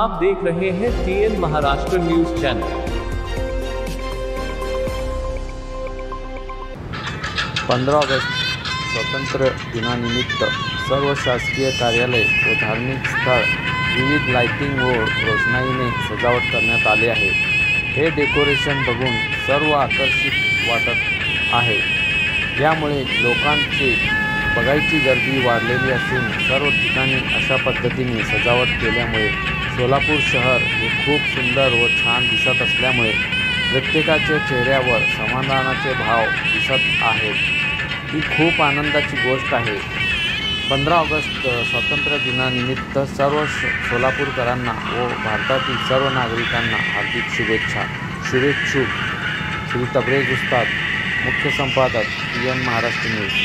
आप देख रहे हैं TN Maharashtra news channel. 15 August स्वातंत्र्य दिनानिमित्त सर्व शासकीय कार्यालय व धार्मिक स्थळ विविध लाइटिंग व रोषणाईने सजावट करण्यात आले आहे। हे डेकोरेशन बघून सर्व आकर्षित वाटत आहे। यामुळे लोकांची बघायची गर्दी वाढलेली असून सर्व ठिकाणी अशा पद्धतीने सजावट केल्यामुळे सोलापूर शहर हे खूप सुंदर व छान दिसत असल्यामुळे प्रत्येकाच्या चेहऱ्यावर समाधानाचे भाव दिसत आहेत। ही खूप आनंदाची गोष्ट आहे। 15 ऑगस्ट स्वातंत्र्य दिनानिमित्त सर्व सोलापूरकरांना व भारतातील सर्व नागरिकांना हार्दिक शुभेच्छा। शुभेच्छुक श्री तबरेज उस्ताद, मुख्य संपादक TN महाराष्ट्र न्यूज।